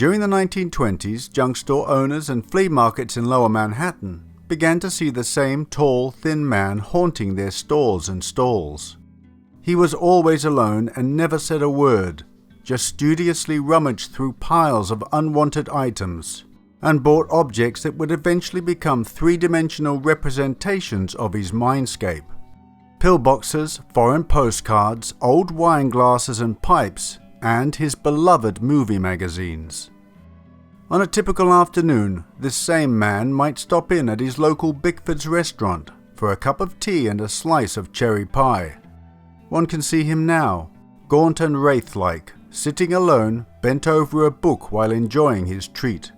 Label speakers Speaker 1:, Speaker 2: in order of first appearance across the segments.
Speaker 1: During the 1920s, junk store owners and flea markets in Lower Manhattan began to see the same tall, thin man haunting their stores and stalls. He was always alone and never said a word, just studiously rummaged through piles of unwanted items and bought objects that would eventually become three-dimensional representations of his mindscape. Pillboxes, foreign postcards, old wine glasses and pipes, and his beloved movie magazines. On a typical afternoon, this same man might stop in at his local Bickford's restaurant for a cup of tea and a slice of cherry pie. One can see him now, gaunt and wraith-like, sitting alone, bent over a book while enjoying his treat.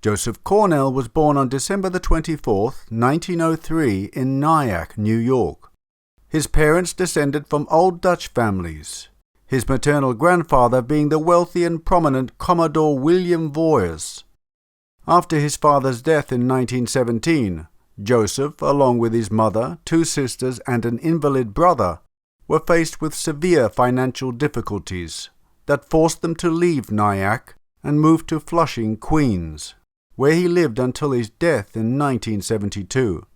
Speaker 1: Joseph Cornell was born on December the 24th, 1903 in Nyack, New York. His parents descended from old Dutch families, his maternal grandfather being the wealthy and prominent Commodore William Voyers. After his father's death in 1917, Joseph, along with his mother, two sisters and an invalid brother, were faced with severe financial difficulties that forced them to leave Nyack and move to Flushing, Queens, where he lived until his death in 1972.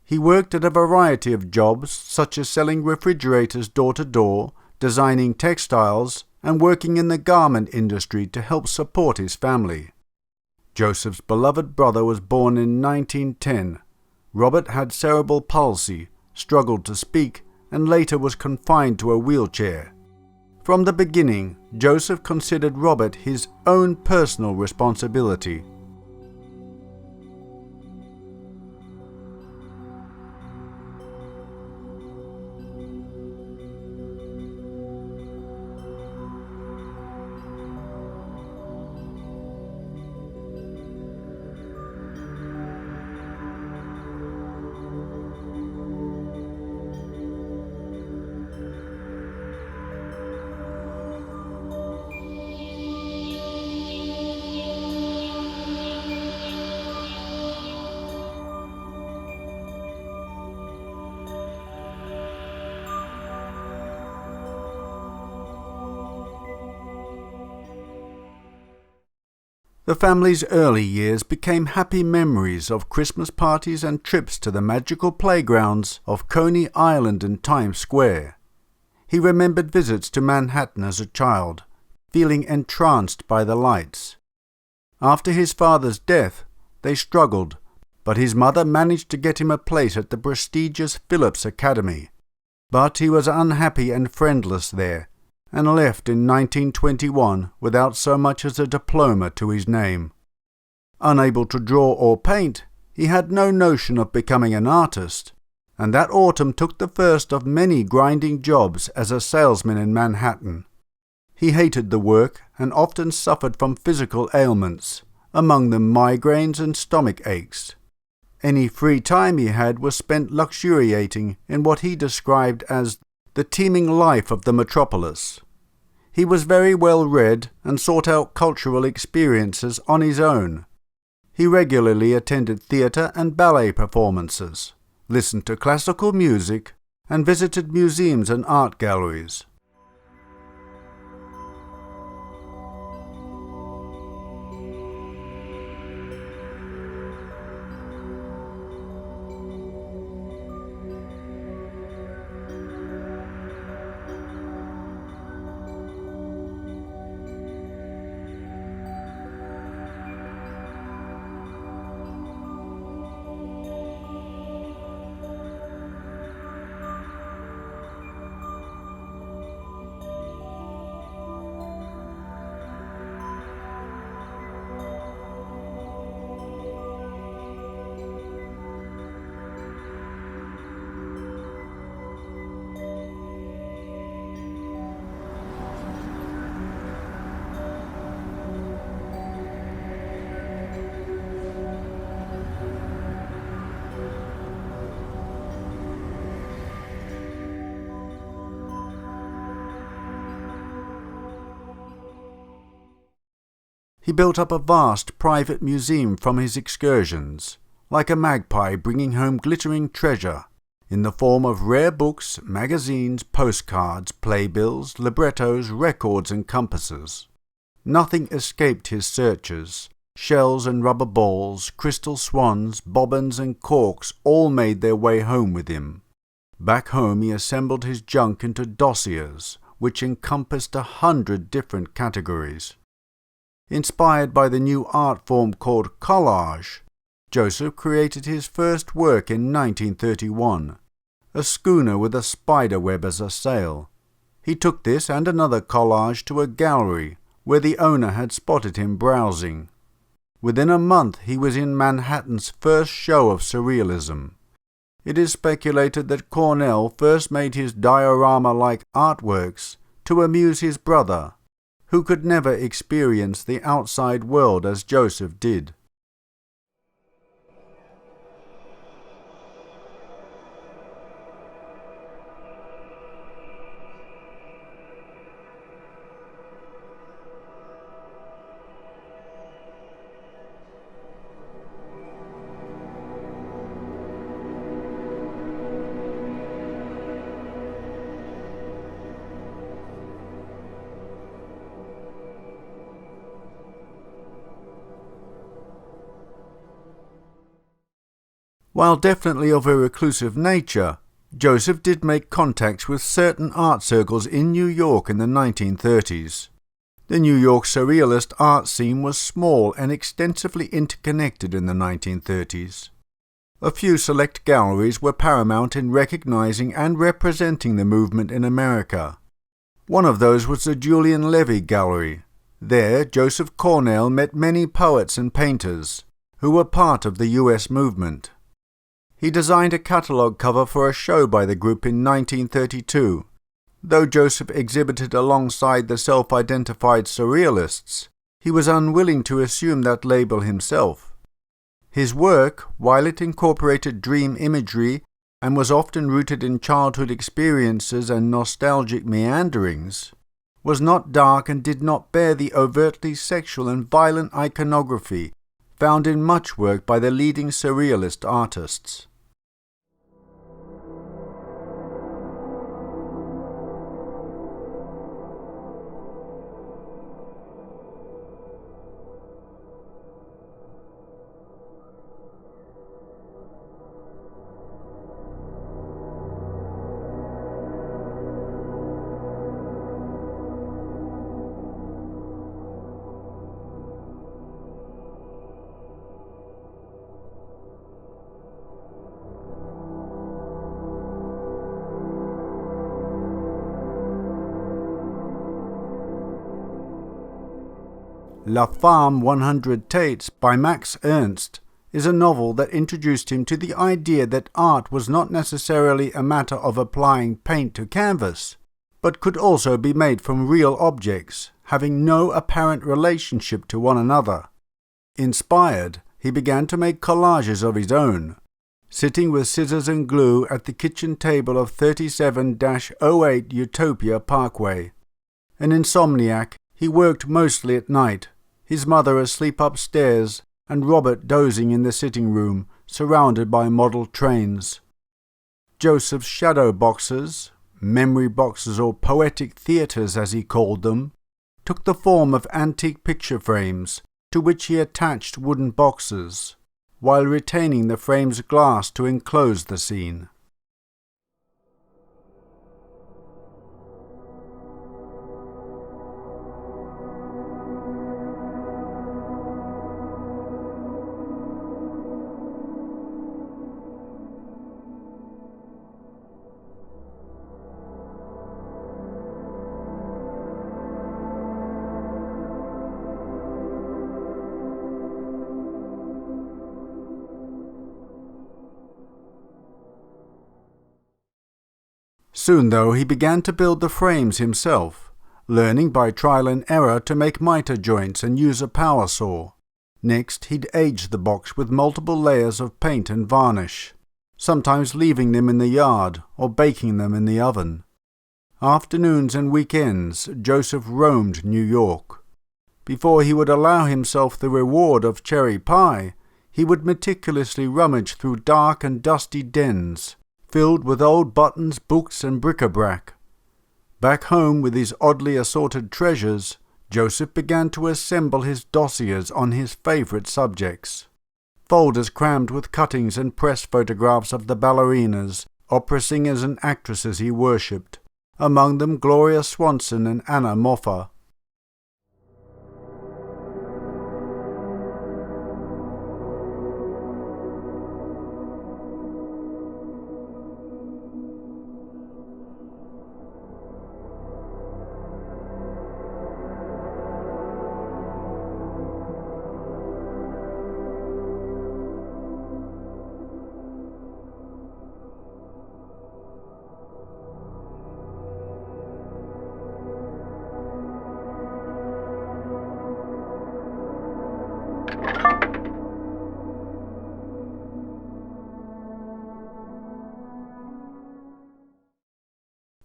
Speaker 1: He worked at a variety of jobs such as selling refrigerators door-to-door, designing textiles, and working in the garment industry to help support his family. Joseph's beloved brother was born in 1910. Robert had cerebral palsy, struggled to speak, and later was confined to a wheelchair. From the beginning, Joseph considered Robert his own personal responsibility. The family's early years became happy memories of Christmas parties and trips to the magical playgrounds of Coney Island and Times Square. He remembered visits to Manhattan as a child, feeling entranced by the lights. After his father's death, they struggled, but his mother managed to get him a place at the prestigious Phillips Academy. But he was unhappy and friendless there, and left in 1921 without so much as a diploma to his name. Unable to draw or paint, he had no notion of becoming an artist, and that autumn took the first of many grinding jobs as a salesman in Manhattan. He hated the work and often suffered from physical ailments, among them migraines and stomach aches. Any free time he had was spent luxuriating in what he described as the teeming life of the metropolis. He was very well read and sought out cultural experiences on his own. He regularly attended theatre and ballet performances, listened to classical music, and visited museums and art galleries. He built up a vast private museum from his excursions, like a magpie bringing home glittering treasure, in the form of rare books, magazines, postcards, playbills, librettos, records and compasses. Nothing escaped his searches. Shells and rubber balls, crystal swans, bobbins and corks all made their way home with him. Back home he assembled his junk into dossiers, which encompassed 100 different categories. Inspired by the new art form called collage, Joseph created his first work in 1931, a schooner with a spider web as a sail. He took this and another collage to a gallery where the owner had spotted him browsing. Within a month he was in Manhattan's first show of surrealism. It is speculated that Cornell first made his diorama-like artworks to amuse his brother, who could never experience the outside world as Joseph did. While definitely of a reclusive nature, Joseph did make contacts with certain art circles in New York in the 1930s. The New York surrealist art scene was small and extensively interconnected in the 1930s. A few select galleries were paramount in recognizing and representing the movement in America. One of those was the Julian Levy Gallery. There, Joseph Cornell met many poets and painters who were part of the U.S. movement. He designed a catalogue cover for a show by the group in 1932. Though Joseph exhibited alongside the self-identified surrealists, he was unwilling to assume that label himself. His work, while it incorporated dream imagery and was often rooted in childhood experiences and nostalgic meanderings, was not dark and did not bear the overtly sexual and violent iconography found in much work by the leading surrealist artists. La Femme 100 Tates by Max Ernst is a novel that introduced him to the idea that art was not necessarily a matter of applying paint to canvas, but could also be made from real objects, having no apparent relationship to one another. Inspired, he began to make collages of his own, sitting with scissors and glue at the kitchen table of 37-08 Utopia Parkway. An insomniac, he worked mostly at night, his mother asleep upstairs and Robert dozing in the sitting room, surrounded by model trains. Joseph's shadow boxes, memory boxes or poetic theatres as he called them, took the form of antique picture frames to which he attached wooden boxes, while retaining the frame's glass to enclose the scene. Soon, though, he began to build the frames himself, learning by trial and error to make miter joints and use a power saw. Next, he'd age the box with multiple layers of paint and varnish, sometimes leaving them in the yard or baking them in the oven. Afternoons and weekends, Joseph roamed New York. Before he would allow himself the reward of cherry pie, he would meticulously rummage through dark and dusty dens, filled with old buttons, books, and bric-a-brac. Back home with his oddly assorted treasures, Joseph began to assemble his dossiers on his favourite subjects. Folders crammed with cuttings and press photographs of the ballerinas, opera singers and actresses he worshipped, among them Gloria Swanson and Anna Moffat.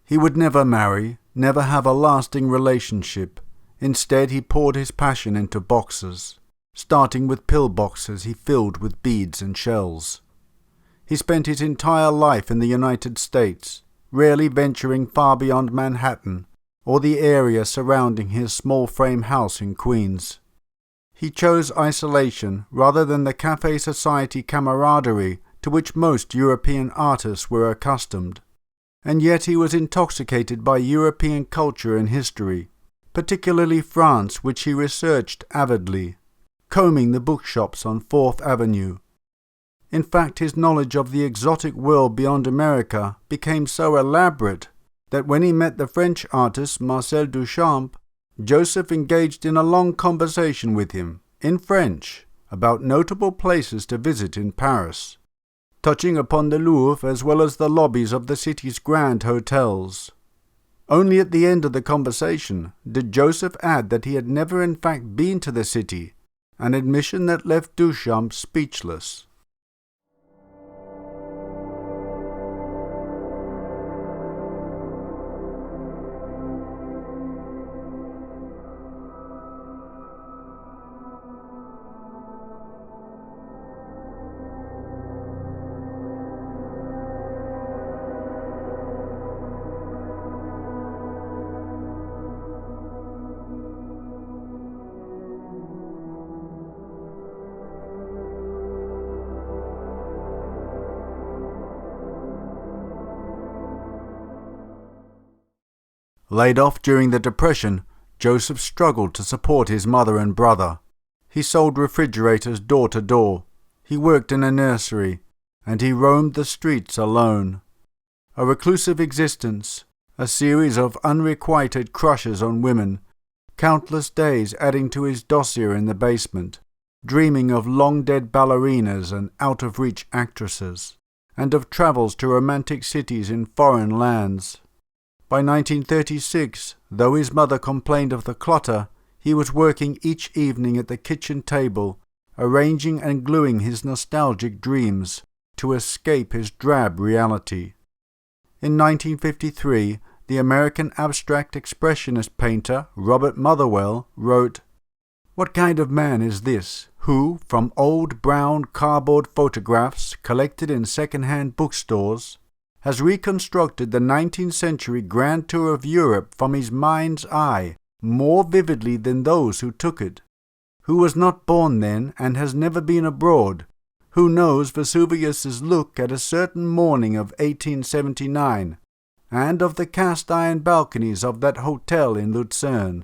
Speaker 1: He would never marry, never have a lasting relationship. Instead, he poured his passion into boxes, starting with pill boxes he filled with beads and shells. He spent his entire life in the United States, rarely venturing far beyond Manhattan or the area surrounding his small frame house in Queens. He chose isolation rather than the café society camaraderie to which most European artists were accustomed. And yet he was intoxicated by European culture and history, particularly France, which he researched avidly, combing the bookshops on 4th Avenue. In fact, his knowledge of the exotic world beyond America became so elaborate that when he met the French artist Marcel Duchamp, Joseph engaged in a long conversation with him, in French, about notable places to visit in Paris, touching upon the Louvre as well as the lobbies of the city's grand hotels. Only at the end of the conversation did Joseph add that he had never in fact been to the city, an admission that left Duchamp speechless. Laid off during the Depression, Joseph struggled to support his mother and brother. He sold refrigerators door to door. He worked in a nursery, and he roamed the streets alone. A reclusive existence, a series of unrequited crushes on women, countless days adding to his dossier in the basement, dreaming of long-dead ballerinas and out-of-reach actresses, and of travels to romantic cities in foreign lands. By 1936, though his mother complained of the clutter, he was working each evening at the kitchen table, arranging and gluing his nostalgic dreams to escape his drab reality. In 1953, the American abstract expressionist painter Robert Motherwell wrote, "What kind of man is this who, from old brown cardboard photographs collected in second-hand bookstores, has reconstructed the 19th century grand tour of Europe from his mind's eye more vividly than those who took it, who was not born then and has never been abroad, who knows Vesuvius's look at a certain morning of 1879, and of the cast-iron balconies of that hotel in Lucerne."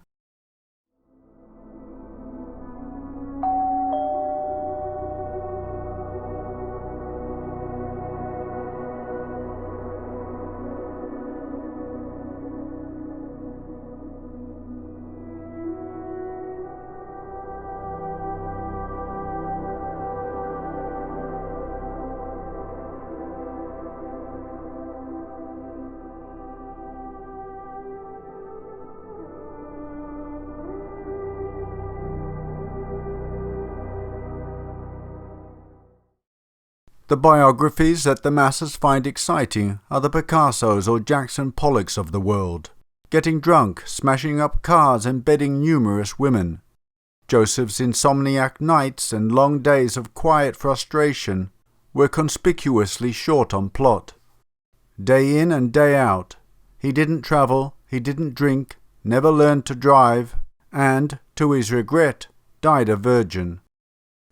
Speaker 1: The biographies that the masses find exciting are the Picassos or Jackson Pollocks of the world, getting drunk, smashing up cars and bedding numerous women, Joseph's insomniac nights and long days of quiet frustration were conspicuously short on plot. Day in and day out, he didn't travel, he didn't drink, never learned to drive, and, to his regret, died a virgin.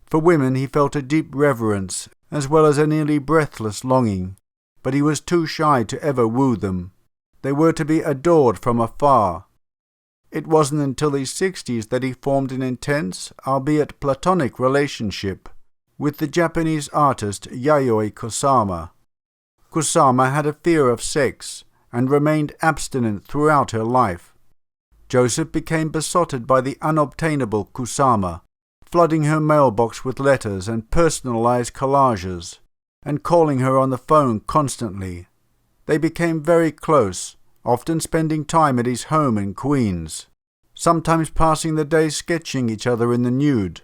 Speaker 1: For women he felt a deep reverence as well as a nearly breathless longing, but he was too shy to ever woo them. They were to be adored from afar. It wasn't until his 60s that he formed an intense, albeit platonic relationship with the Japanese artist Yayoi Kusama. Kusama had a fear of sex and remained abstinent throughout her life. Joseph became besotted by the unobtainable Kusama, flooding her mailbox with letters and personalized collages, and calling her on the phone constantly. They became very close, often spending time at his home in Queens, sometimes passing the day sketching each other in the nude.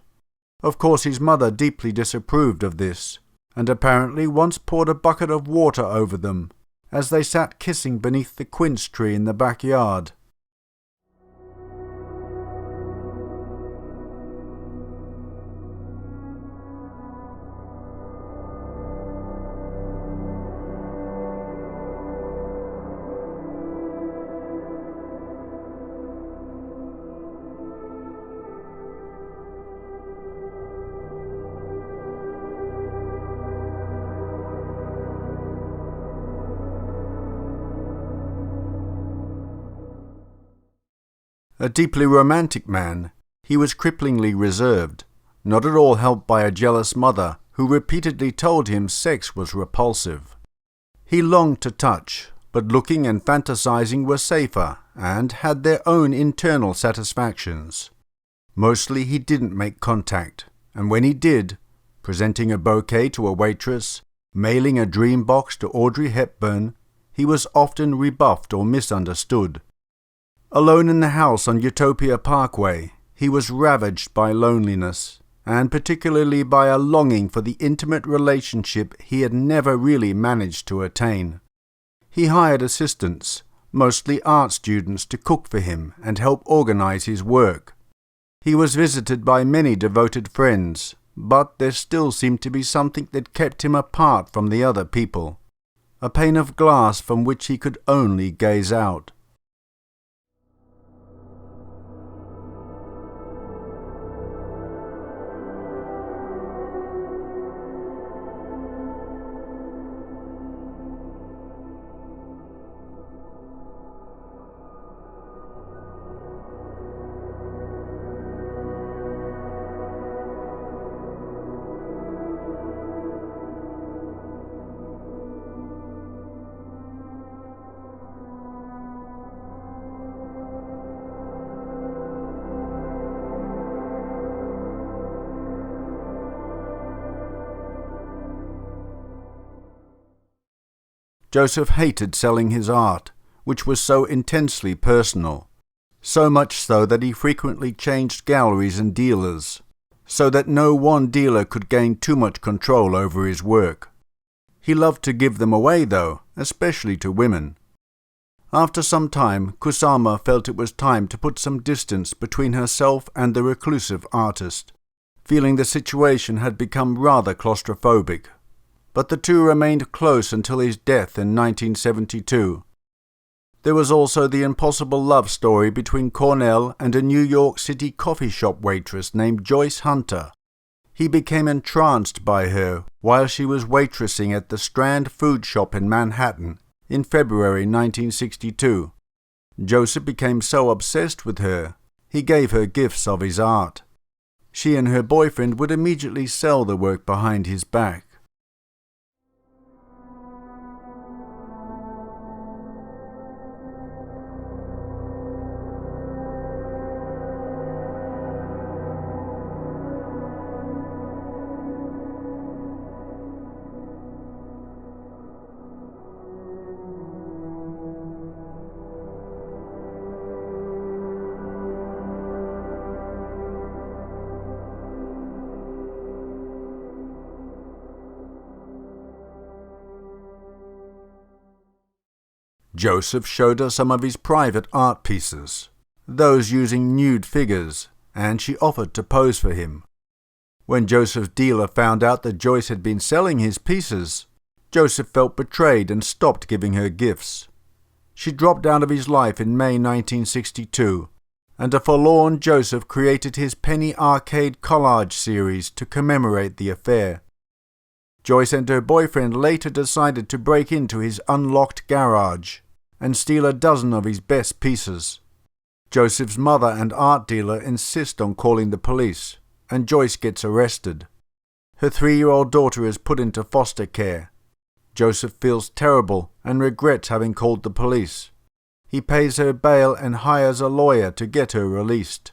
Speaker 1: Of course his mother deeply disapproved of this, and apparently once poured a bucket of water over them as they sat kissing beneath the quince tree in the backyard. A deeply romantic man, he was cripplingly reserved, not at all helped by a jealous mother who repeatedly told him sex was repulsive. He longed to touch, but looking and fantasizing were safer and had their own internal satisfactions. Mostly he didn't make contact, and when he did, presenting a bouquet to a waitress, mailing a dream box to Audrey Hepburn, he was often rebuffed or misunderstood. Alone in the house on Utopia Parkway, he was ravaged by loneliness, and particularly by a longing for the intimate relationship he had never really managed to attain. He hired assistants, mostly art students, to cook for him and help organize his work. He was visited by many devoted friends, but there still seemed to be something that kept him apart from the other people, a pane of glass from which he could only gaze out. Joseph hated selling his art, which was so intensely personal, so much so that he frequently changed galleries and dealers, so that no one dealer could gain too much control over his work. He loved to give them away, though, especially to women. After some time, Kusama felt it was time to put some distance between herself and the reclusive artist, feeling the situation had become rather claustrophobic. But the two remained close until his death in 1972. There was also the impossible love story between Cornell and a New York City coffee shop waitress named Joyce Hunter. He became entranced by her while she was waitressing at the Strand Food Shop in Manhattan in February 1962. Joseph became so obsessed with her, he gave her gifts of his art. She and her boyfriend would immediately sell the work behind his back. Joseph showed her some of his private art pieces, those using nude figures, and she offered to pose for him. When Joseph's dealer found out that Joyce had been selling his pieces, Joseph felt betrayed and stopped giving her gifts. She dropped out of his life in May 1962, and a forlorn Joseph created his Penny Arcade collage series to commemorate the affair. Joyce and her boyfriend later decided to break into his unlocked garage and steal a dozen of his best pieces. Joseph's mother and art dealer insist on calling the police, and Joyce gets arrested. Her 3-year-old daughter is put into foster care. Joseph feels terrible and regrets having called the police. He pays her bail and hires a lawyer to get her released.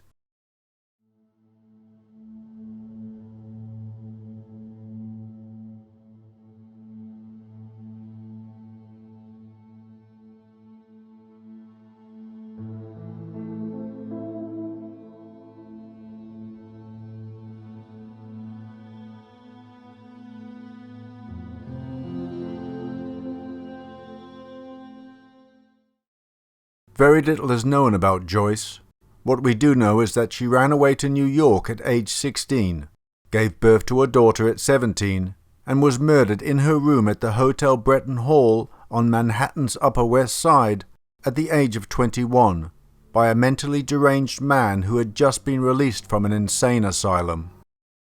Speaker 1: Very little is known about Joyce. What we do know is that she ran away to New York at age 16, gave birth to a daughter at 17, and was murdered in her room at the Hotel Breton Hall on Manhattan's Upper West Side at the age of 21 by a mentally deranged man who had just been released from an insane asylum.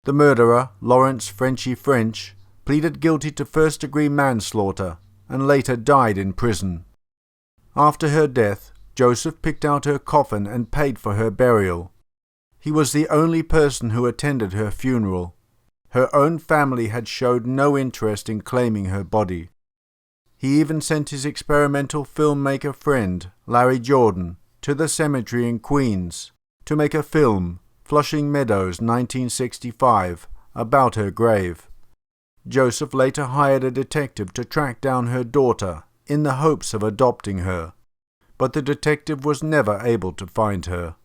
Speaker 1: The murderer, Lawrence Frenchy French, pleaded guilty to first-degree manslaughter and later died in prison. After her death, Joseph picked out her coffin and paid for her burial. He was the only person who attended her funeral. Her own family had showed no interest in claiming her body. He even sent his experimental filmmaker friend, Larry Jordan, to the cemetery in Queens to make a film, Flushing Meadows 1965, about her grave. Joseph later hired a detective to track down her daughter in the hopes of adopting her, but the detective was never able to find her.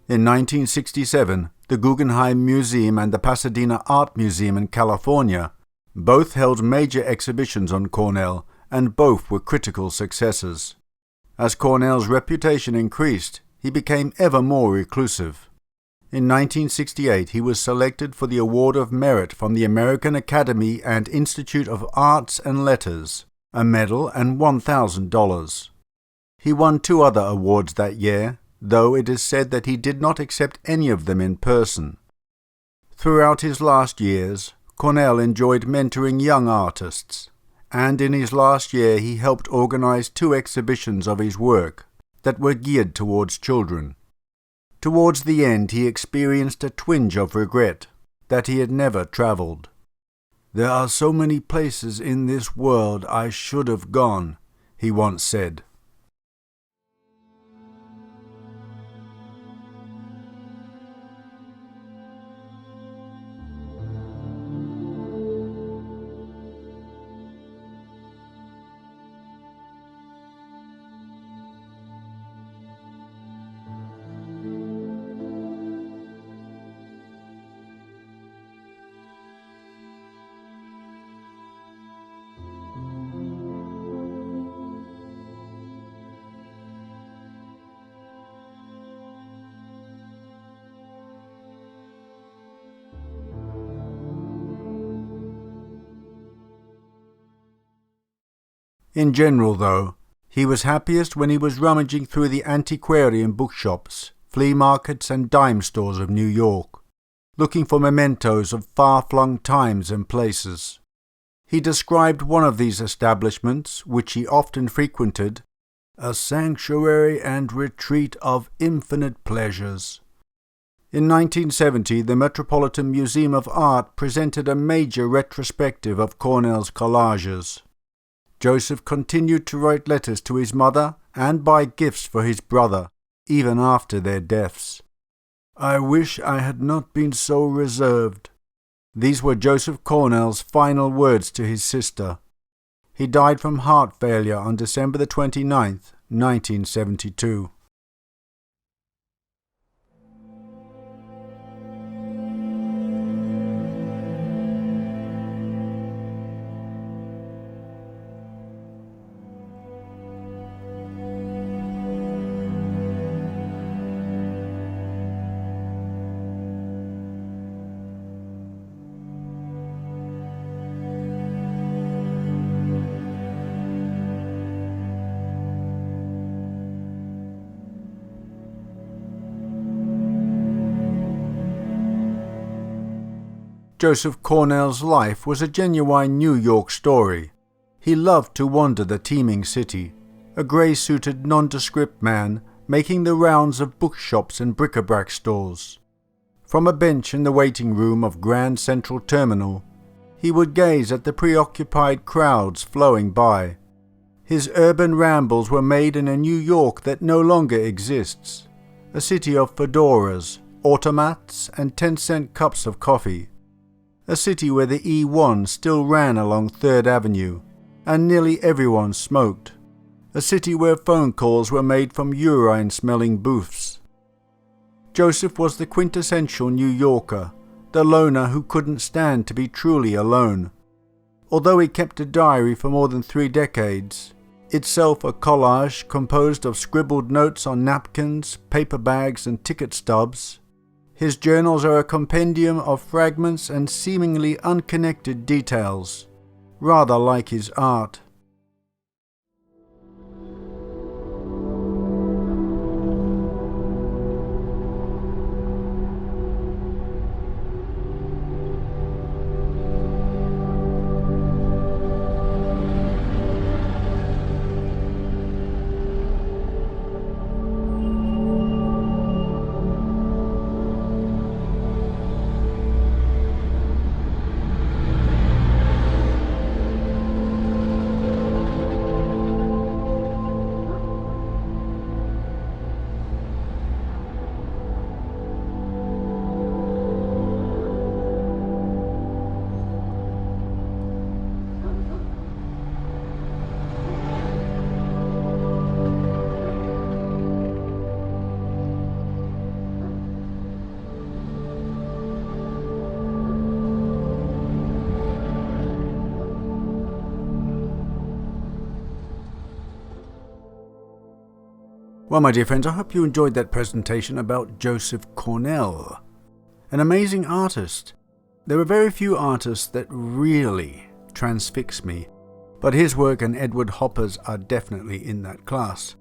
Speaker 1: In 1967, the Guggenheim Museum and the Pasadena Art Museum in California both held major exhibitions on Cornell, and both were critical successes. As Cornell's reputation increased, he became ever more reclusive. In 1968, he was selected for the Award of Merit from the American Academy and Institute of Arts and Letters, a medal and $1,000. He won 2 other awards that year, though it is said that he did not accept any of them in person. Throughout his last years, Cornell enjoyed mentoring young artists, and in his last year he helped organize 2 exhibitions of his work that were geared towards children. Towards the end he experienced a twinge of regret that he had never traveled. "There are so many places in this world I should have gone," he once said. In general, though, he was happiest when he was rummaging through the antiquarian bookshops, flea markets and dime stores of New York, looking for mementos of far-flung times and places. He described one of these establishments, which he often frequented, "a sanctuary and retreat of infinite pleasures." In 1970, the Metropolitan Museum of Art presented a major retrospective of Cornell's collages. Joseph continued to write letters to his mother and buy gifts for his brother, even after their deaths. I wish I had not been so reserved." These were Joseph Cornell's final words to his sister. He died from heart failure on December the 29th, 1972. Joseph Cornell's life was a genuine New York story. He loved to wander the teeming city, a grey-suited nondescript man making the rounds of bookshops and bric-a-brac stores. From a bench in the waiting room of Grand Central Terminal, he would gaze at the preoccupied crowds flowing by. His urban rambles were made in a New York that no longer exists, a city of fedoras, automats, and 10-cent cups of coffee. A city where the E1 still ran along 3rd Avenue, and nearly everyone smoked. A city where phone calls were made from urine-smelling booths. Joseph was the quintessential New Yorker, the loner who couldn't stand to be truly alone. Although he kept a diary for more than 3 decades, itself a collage composed of scribbled notes on napkins, paper bags, and ticket stubs, his journals are a compendium of fragments and seemingly unconnected details, rather like his art. Well, my dear friends, I hope you enjoyed that presentation about Joseph Cornell, an amazing artist. There are very few artists that really transfix me, but his work and Edward Hopper's are definitely in that class.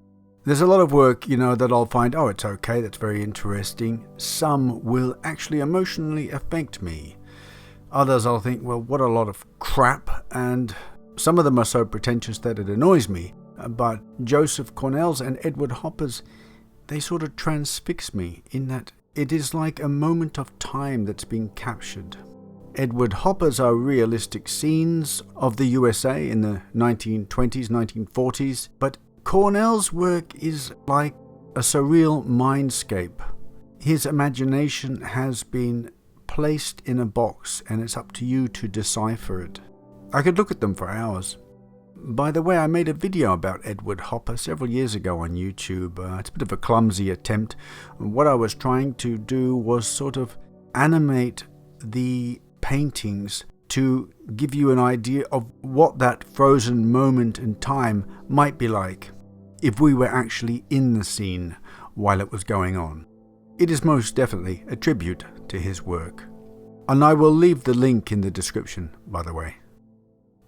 Speaker 1: There's a lot of work, that I'll find, it's okay, that's very interesting. Some will actually emotionally affect me. Others I'll think, well, what a lot of crap, and some of them are so pretentious that it annoys me. But Joseph Cornell's and Edward Hopper's, they sort of transfix me in that it is like a moment of time that's being captured. Edward Hopper's are realistic scenes of the USA in the 1920s, 1940s, but Cornell's work is like a surreal mindscape. His imagination has been placed in a box and it's up to you to decipher it. I could look at them for hours. By the way, I made a video about Edward Hopper several years ago on YouTube. It's a bit of a clumsy attempt. What I was trying to do was sort of animate the paintings to give you an idea of what that frozen moment in time might be like if we were actually in the scene while it was going on. It is most definitely a tribute to his work. And I will leave the link in the description, by the way.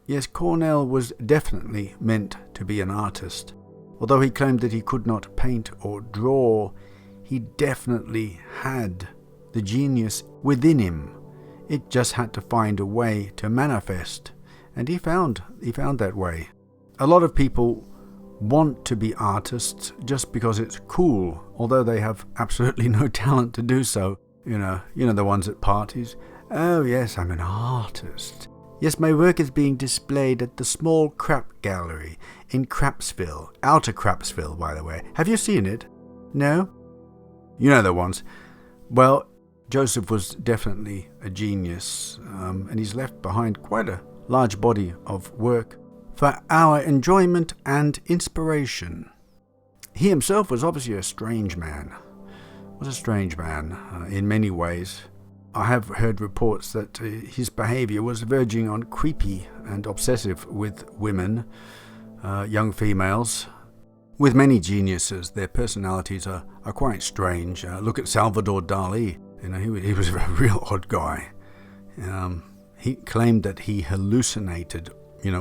Speaker 1: Yes, Cornell was definitely meant to be an artist. Although he claimed that he could not paint or draw, he definitely had the genius within him. It just had to find a way to manifest, and he found that way. A lot of people want to be artists just because it's cool, although they have absolutely no talent to do so. You know the ones at parties. Oh yes, I'm an artist. Yes, my work is being displayed at the Small Crap Gallery in Crapsville, Outer Crapsville, by the way. Have you seen it? No? You know the ones. Well, Joseph was definitely a genius, and he's left behind quite a large body of work for our enjoyment and inspiration. He himself was obviously a strange man. In many ways. I have heard reports that his behavior was verging on creepy and obsessive with women, young females. With many geniuses, their personalities are quite strange. Look at Salvador Dali. He was a real odd guy. He claimed that he hallucinated,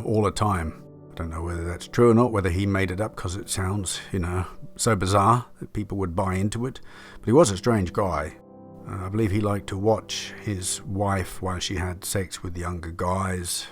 Speaker 1: all the time. I don't know whether that's true or not, whether he made it up because it sounds, so bizarre that people would buy into it. But he was a strange guy. I believe he liked to watch his wife while she had sex with younger guys,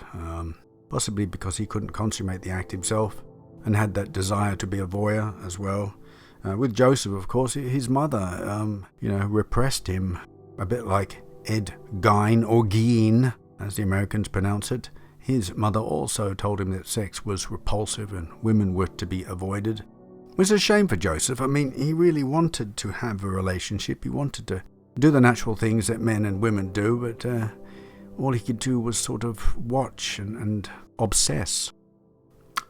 Speaker 1: possibly because he couldn't consummate the act himself and had that desire to be a voyeur as well. With Joseph, of course, his mother, repressed him, a bit like Ed Gein, or Gein, as the Americans pronounce it. His mother also told him that sex was repulsive and women were to be avoided. It was a shame for Joseph. He really wanted to have a relationship. He wanted to do the natural things that men and women do, but all he could do was sort of watch and obsess.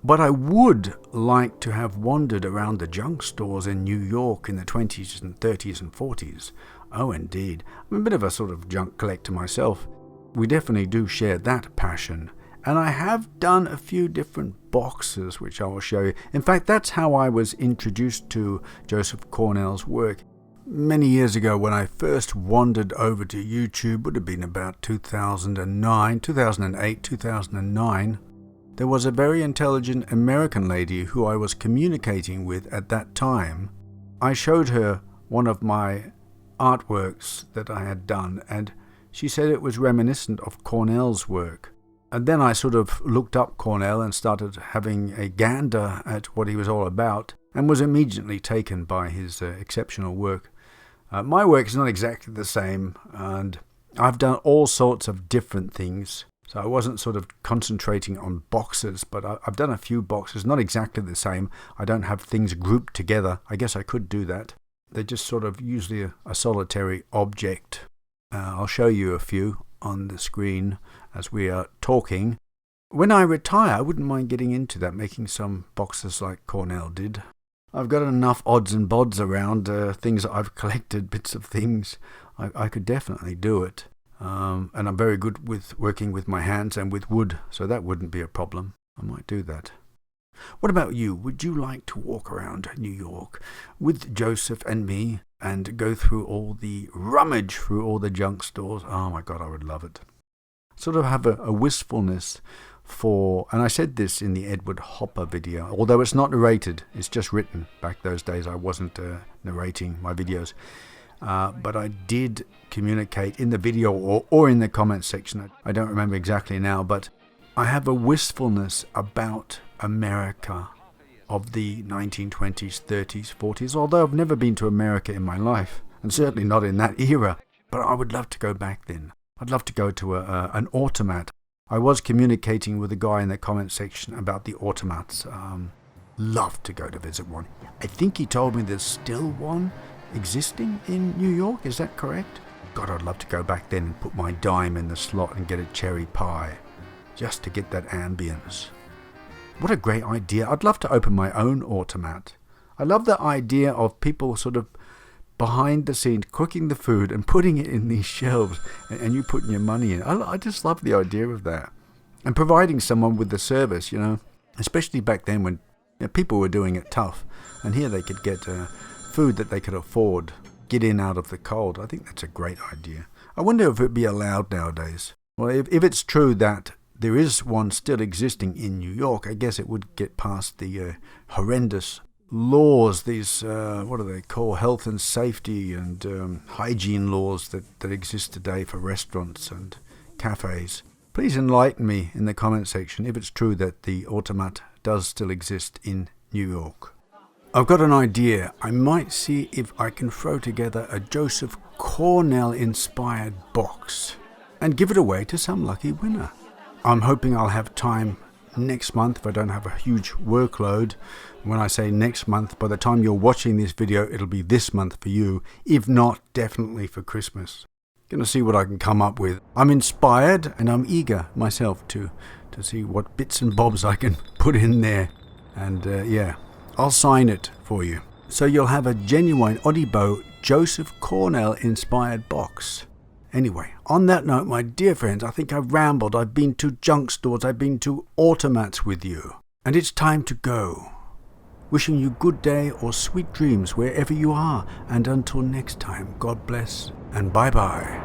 Speaker 1: But I would like to have wandered around the junk stores in New York in the 20s and 30s and 40s. Oh, indeed. I'm a bit of a sort of junk collector myself. We definitely do share that passion. And I have done a few different boxes, which I will show you. In fact, that's how I was introduced to Joseph Cornell's work. Many years ago, when I first wandered over to YouTube, would have been about 2008, 2009, there was a very intelligent American lady who I was communicating with at that time. I showed her one of my artworks that I had done, and she said it was reminiscent of Cornell's work. And then I sort of looked up Cornell and started having a gander at what he was all about, and was immediately taken by his exceptional work. My work is not exactly the same, and I've done all sorts of different things. So I wasn't sort of concentrating on boxes, but I've done a few boxes, not exactly the same. I don't have things grouped together. I guess I could do that. They're just sort of usually a solitary object. I'll show you a few on the screen as we are talking. When I retire, I wouldn't mind getting into that, making some boxes like Cornell did. I've got enough odds and bods around, things that I've collected, bits of things. I could definitely do it. And I'm very good with working with my hands and with wood, so that wouldn't be a problem. I might do that. What about you? Would you like to walk around New York with Joseph and me and go through rummage through all the junk stores? Oh my God, I would love it. Sort of have a wistfulness for, and I said this in the Edward Hopper video, although it's not narrated, it's just written. Back those days I wasn't narrating my videos. But I did communicate in the video or in the comment section. I don't remember exactly now, but I have a wistfulness about America of the 1920s, 30s, 40s, although I've never been to America in my life, and certainly not in that era. But I would love to go back then. I'd love to go to an automat. I was communicating with a guy in the comment section about the automats. Love to go to visit one. I think he told me there's still one existing in New York. Is that correct? God, I'd love to go back then and put my dime in the slot and get a cherry pie, just to get that ambience. What a great idea. I'd love to open my own automat. I love the idea of people sort of behind the scenes cooking the food and putting it in these shelves and you putting your money in. I just love the idea of that. And providing someone with the service, especially back then when people were doing it tough. And here they could get food that they could afford, get in out of the cold. I think that's a great idea. I wonder if it'd be allowed nowadays. Well, if it's true that there is one still existing in New York, I guess it would get past the horrendous laws, these, what do they call, health and safety and hygiene laws that exist today for restaurants and cafes. Please enlighten me in the comment section if it's true that the automat does still exist in New York. I've got an idea. I might see if I can throw together a Joseph Cornell inspired box and give it away to some lucky winner. I'm hoping I'll have time next month if I don't have a huge workload. When I say next month, by the time you're watching this video, it'll be this month for you. If not, definitely for Christmas. Gonna see what I can come up with. I'm inspired and I'm eager myself to see what bits and bobs I can put in there. And yeah, I'll sign it for you. So you'll have a genuine Audibo Joseph Cornell inspired box. Anyway, on that note, my dear friends, I think I've rambled. I've been to junk stores, I've been to automats with you. And it's time to go. Wishing you good day or sweet dreams wherever you are. And until next time, God bless and bye-bye.